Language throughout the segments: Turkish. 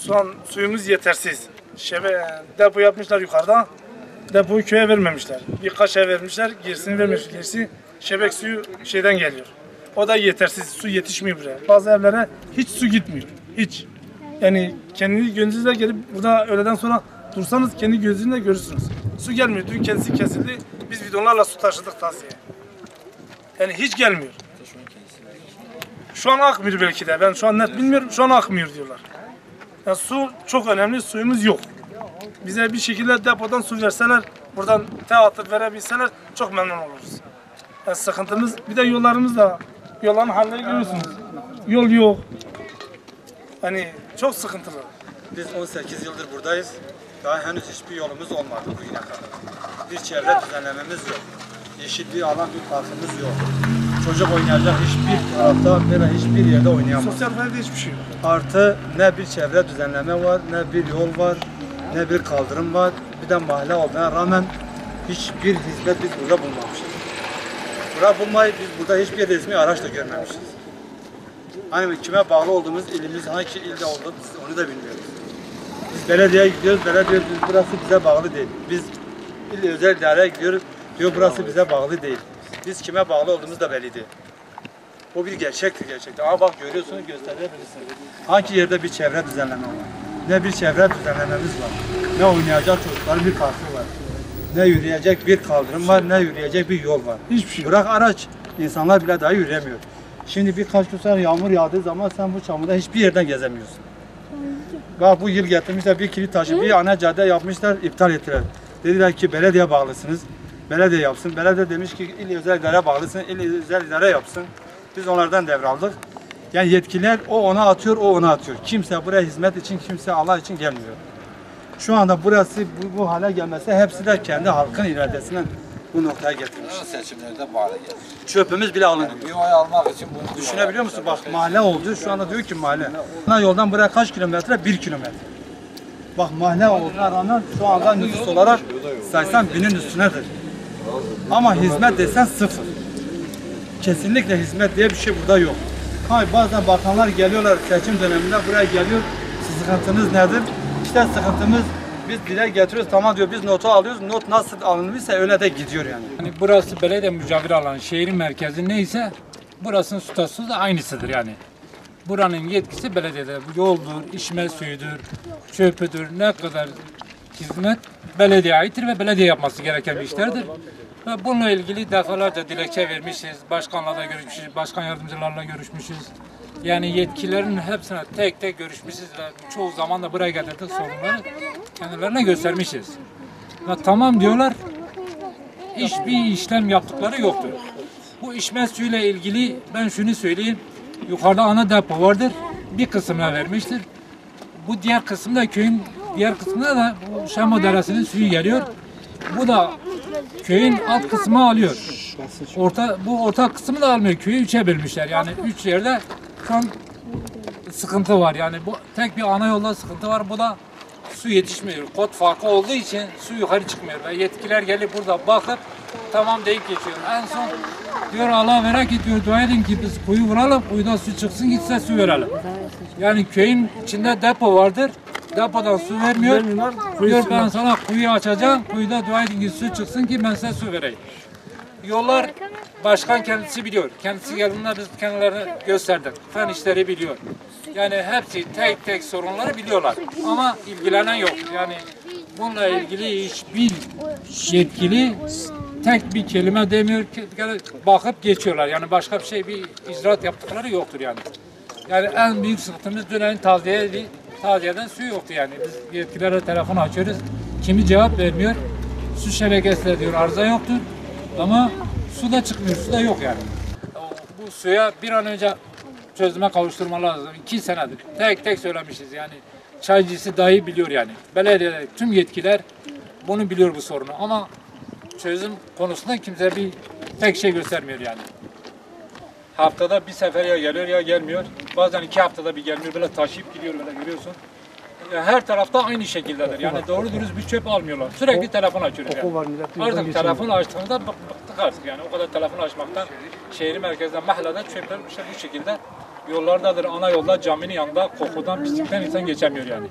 Şu an suyumuz yetersiz. Depo yapmışlar yukarıda. Depoyu köye vermemişler. Birkaç ev vermişler, gerisini vermemişler. Gerisi şebek suyu şeyden geliyor. O da yetersiz, su yetişmiyor buraya. Bazı evlere hiç su gitmiyor, hiç. Yani kendi gözünüzle gelip burada öğleden sonra dursanız kendi gözünüzle görürsünüz. Su gelmiyor, dün kendisi kesildi. Biz bidonlarla su taşıdık Tasya'ya. Yani hiç gelmiyor. Şu an akmıyor belki de. Ben şu an net bilmiyorum. Şu an akmıyor diyorlar. Yani su çok önemli. Suyumuz yok. Bize bir şekilde depodan su verseler, buradan atıp verebilseler çok memnun oluruz. Yani sıkıntımız, bir de yollarımız da, yolların halleri görüyorsunuz. Yol yok. Hani çok sıkıntılı. Biz 18 yıldır buradayız. Daha henüz hiçbir yolumuz olmadı bugüne kadar. Bir çevre düzenlememiz yok. Yeşil bir alan, bir parkımız yok. Çocuk oynayacak hiçbir tarafta böyle hiçbir yerde oynayamaz. Sosyal fayda hiçbir şey yok. Artı ne bir çevre düzenleme var, ne bir yol var, ne bir kaldırım var. Bir de mahalle olmaya rağmen hiçbir hizmet biz burada bulmamışız. Burada bulmayı biz burada hiçbir resmi araç da görmemişiz. Hani kime bağlı olduğumuz ilimiz hangi ilde olduğunu onu da bilmiyoruz. Biz belediyeye gidiyoruz, belediye diyor burası bize bağlı değil. Biz il özel idareye gidiyoruz, diyor burası bize bağlı değil. Biz kime bağlı olduğumuz da belli değil. O bir gerçektir gerçekten. Ama bak görüyorsunuz, gösterebilirsiniz. Hangi yerde bir çevre düzenleme var? Ne bir çevre düzenlememiz var. Ne oynayacak çocukların bir parkı var. Ne yürüyecek bir kaldırım var, ne yürüyecek bir yol var. Hiçbir şey yok. Bırak araç, insanlar bile daha yürüyemiyor. Şimdi birkaç gün sonra yağmur yağdığı zaman sen bu çamurda hiçbir yerden gezemiyorsun. Bak bu yıl getirmişler bir kilit taşı, bir ana cadde yapmışlar, iptal ettiler. Dediler ki belediye bağlısınız, belediye yapsın. Belediye demiş ki il özel idare bağlısın, il özel idare yapsın. Biz onlardan devraldık. Yani yetkililer o ona atıyor, o ona atıyor. Kimse buraya hizmet için, kimse Allah için gelmiyor. Şu anda burası bu hale gelmesi hepsi de kendi halkın iradesinden bu noktaya getirmiş. Seçimlerde bağlı gelir. Çöpümüz bile alınıyor. Bir oy almak için bunu Düşünebiliyor musun? Bak mahalle oldu. Şu anda diyor ki mahalle. Ana yoldan buraya kaç kilometre? 1 kilometre. Bak mahalle olduğuna rağmen şu anda nüfus olarak saysan 1000'in üstünedir. Ama hizmet desen sıfır. Kesinlikle hizmet diye bir şey burada yok. Hayır bazen bakanlar geliyorlar seçim döneminde buraya geliyor. Sıkıntınız nedir? İşte sıkıntımız biz dile getiriyoruz tamam diyor biz notu alıyoruz. Not nasıl alınmışsa öyle de gidiyor yani. Yani burası belediye mücavir alanı, şehrin merkezi neyse burasının statüsü de aynısıdır yani. Buranın yetkisi belediyede. Yoldur, içme suyudur, çöpüdür, ne kadar hizmet belediyeye aittir ve belediye yapması gereken bir işlerdir. Ve bununla ilgili defalarca dilekçe vermişiz, başkanla da görüşmüşüz, başkan yardımcılarla görüşmüşüz. Yani yetkililerin hepsine tek tek görüşmüşüz ve çoğu zaman da buraya getirdik sorunları kendilerine göstermişiz. Ve tamam diyorlar, hiçbir işlem yaptıkları yoktur. Bu içme suyuyla ilgili ben şunu söyleyeyim, yukarıda ana depo vardır, bir kısmına vermiştir. Bu diğer kısımda köyün diğer kısmında da bu Şamo Deresi'nin suyu geliyor. Bu da köyün alt kısmı alıyor. Bu orta kısmı da almıyor. Köyü üçe bölmüşler. Yani 3 yerde şu an sıkıntı var. Yani bu tek bir ana yolda sıkıntı var. Bu da su yetişmiyor. Kod farkı olduğu için su yukarı çıkmıyor. Ve yetkililer gelip burada bakıp tamam deyip geçiyor. En son diyor Allah vere ki diyor dua edin ki biz kuyu vuralım. Kuyuda su çıksın gitse su verelim. Yani köyün içinde depo vardır. Depodan su vermiyor. Diyor ben sana kuyu açacağım. Kuyuda dua edin ki su çıksın ki ben size su vereyim. Yollar başkan kendisi biliyor. Kendisi geldiğinde biz kendilerini gösterdik. Fen işleri biliyor. Yani hepsi tek tek sorunları biliyorlar. Ama ilgilenen yok. Yani bununla ilgili hiçbir yetkili tek bir kelime demiyor. Bakıp geçiyorlar. Yani başka bir şey bir icraat yaptıkları yoktur yani. Yani en büyük sıkıntımız dönemin taziyeden su yoktu yani. Biz yetkililere telefon açıyoruz. Kimi cevap vermiyor. Su şebekesi diyor arıza yoktur. Ama su da çıkmıyor. Su da yok yani. Bu suya bir an önce çözüme kavuşturma lazım. 2 senedir. Tek tek söylemişiz yani. Çaycısı dahi biliyor yani. Belediye tüm yetkiler bunu biliyor bu sorunu. Ama çözüm konusunda kimse bir tek şey göstermiyor yani. Haftada bir sefer ya geliyor ya gelmiyor. Bazen 2 haftada bir gelmiyor. Böyle taşıyıp gidiyor böyle görüyorsun. Her tarafta aynı şekildedir. Yani doğru dürüst bir çöp almıyorlar. Sürekli telefon açıyoruz yani. Artık telefon açtığımızda bıktık bıktık artık yani o kadar telefon açmaktan. Şehrin merkezden, mahalleden çöpler işte bu şekilde yollardadır. Ana yolda, caminin yanında kokudan, pislikten insan geçemiyor yani.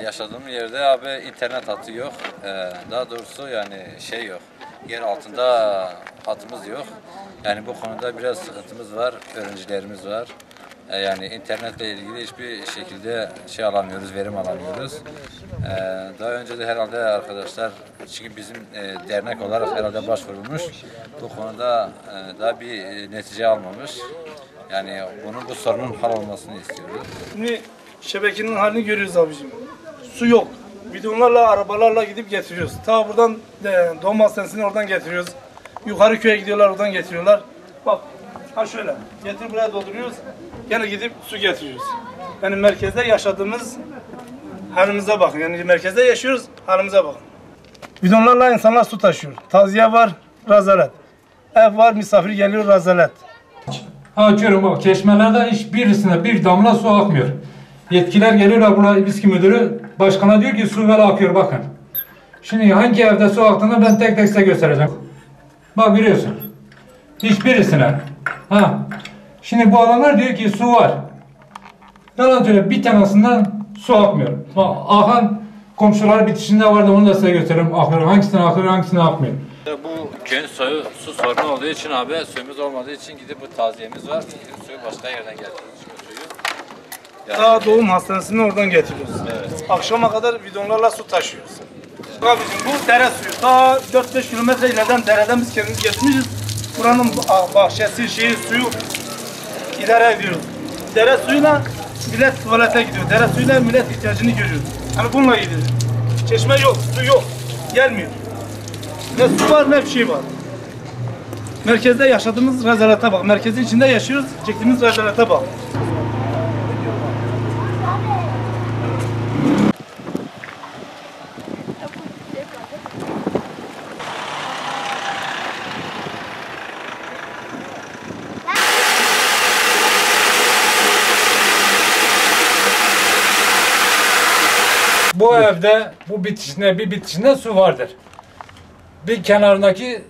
Yaşadığım yerde abi internet hattı yok. Daha doğrusu yani şey yok. Yer altında hattımız yok. Yani bu konuda biraz sıkıntımız var. Öğrencilerimiz var. Yani internetle ilgili hiçbir şekilde şey alamıyoruz, verim alamıyoruz. Daha önce de herhalde arkadaşlar, çünkü bizim dernek olarak herhalde başvurulmuş. Bu konuda daha bir netice almamış. Yani bu sorunun hal olmasını istiyoruz. Şimdi şebekenin halini görüyoruz abicim. Su yok. Bidonlarla, arabalarla gidip getiriyoruz. Ta buradan Doğum Hastanesi'ni oradan getiriyoruz. Yukarı köye gidiyorlar, oradan getiriyorlar. Bak, ha şöyle. Getir buraya dolduruyoruz. Gene gidip su getiriyoruz. Yani merkezde yaşadığımız halimize bakın. Yani merkezde yaşıyoruz, halimize bakın. Bidonlarla insanlar su taşıyor. Taziye var, rezalet. Ev var, misafir geliyor, rezalet. Açıyorum bak, çeşmelerde hiçbirisine bir damla su akmıyor. Yetkililer geliyorlar buraya, İBİSKİ müdürü başkana diyor ki su böyle akıyor bakın. Şimdi hangi evde su aktığını ben tek tek size göstereceğim. Bak görüyorsun. Hiçbirisine. Ha. Şimdi bu adamlar diyor ki su var. Yalan söylüyor, bir tanesinden su akmıyor. Bak, akan komşular bitişinde vardı, onu da size gösteririm. Akıyor. Hangisine akıyor, hangisine akmıyor. Bu köyün su sorunu olduğu için abi, suyumuz olmadığı için gidip bu taziyemiz var. Gidip suyu başka yerden getiriyoruz suyu. Yani, Ta Doğum Hastanesi'ni oradan getiriyoruz. Evet. Akşama kadar bidonlarla su taşıyoruz. Abicim bu dere suyu. Ta 4-5 kilometre ileriden dereden biz kendimiz getirmişiz. Buranın bahçesi, suyu idare ediyoruz. Dere suyuyla millet tuvalete gidiyor. Dere suyuyla millet ihtiyacını görüyor. Hani bununla ilgili. Çeşme yok, su yok. Gelmiyor. Ne su var ne bir şey var. Merkezde yaşadığımız rezalete bak. Merkezin içinde yaşıyoruz. Çektiğimiz rezalete bak. Bu evde bu bitişinde bir bitişinde su vardır. Bir kenarındaki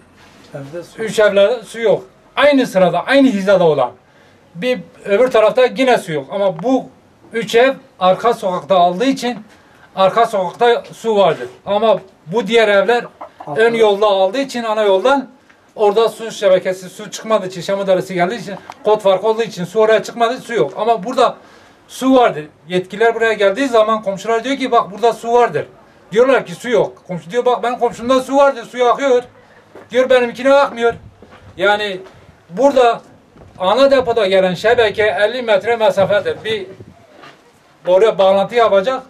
üç evlerde su yok. Aynı sırada, aynı hizada olan. Bir öbür tarafta yine su yok. Ama bu üç ev arka sokakta aldığı için arka sokakta su vardır. Ama bu diğer evler ön yolda aldığı için ana yoldan orada su şebekesi, su çıkmadığı için, Şamı Deresi geldiği için, kod farkı olduğu için su oraya çıkmadığı için su yok. Ama burada su vardır. Yetkililer buraya geldiği zaman komşular diyor ki bak burada su vardır. Diyorlar ki su yok. Komşu diyor bak benim komşumda su vardır, suyu akıyor. Diyor benimkine akmıyor. Yani burada ana depoda gelen şebeke 50 metre mesafedir. Bir oraya bağlantı yapacak.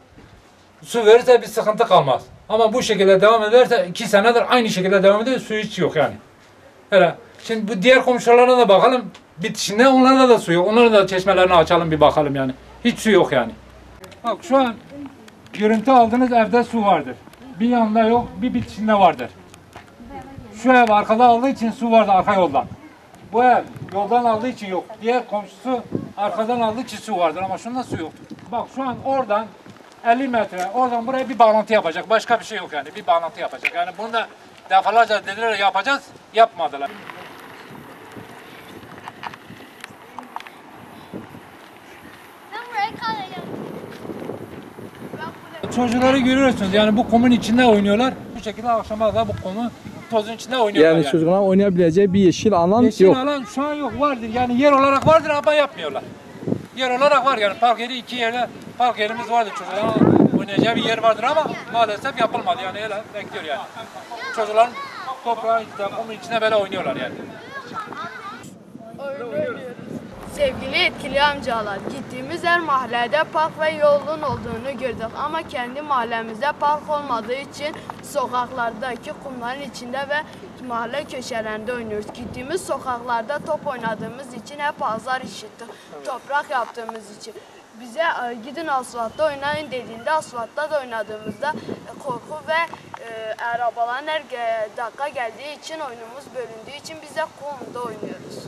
Su verirse bir sıkıntı kalmaz. Ama bu şekilde devam ederse 2 senedir aynı şekilde devam ediyor. Su hiç yok yani. Hele. Şimdi bu diğer komşularına da bakalım. Bitişinde onlarda da su yok. Onların da çeşmelerini açalım bir bakalım yani. Hiç su yok yani. Bak şu an görüntü aldığınız evde su vardır. Bir yanında yok, bir bitişinde vardır. Şu ev arkada aldığı için su vardı arka yoldan. Bu ev yoldan aldığı için yok. Diğer komşusu arkadan aldığı için su vardır ama şunda su yok. Bak şu an oradan 50 metre, oradan buraya bir bağlantı yapacak. Başka bir şey yok yani. Bir bağlantı yapacak. Yani bunu da defalarca dediler yapacağız, yapmadılar. Çocukları görüyorsunuz yani bu kumun içinde oynuyorlar. Bu şekilde akşama da bu kumu tozun içinde oynuyorlar Yani çocukların oynayabileceği bir yeşil alan yeşil yok. alan şu an yok, vardır yani yer olarak vardır ama yapmıyorlar. Yer olarak var yani park yeri, 2 yerde park yerimiz vardır, çocukların oynayacağı bir yer vardır ama maalesef yapılmadı yani öyle bekliyor yani. Çocukların toprağın içinde, kumun içinde böyle oynuyorlar yani. Sevgili yetkili amcalar, gittiğimiz her mahallede park ve yolun olduğunu gördük ama kendi mahallemizde park olmadığı için sokaklardaki kumların içinde ve mahalle köşelerinde oynuyoruz. Gittiğimiz sokaklarda top oynadığımız için hep azar işittik. Toprak yaptığımız için. Bize gidin asfaltta oynayın dediğinde asfaltta da oynadığımızda korku ve arabaların her dakika geldiği için oyunumuz bölündüğü için biz de kumda oynuyoruz.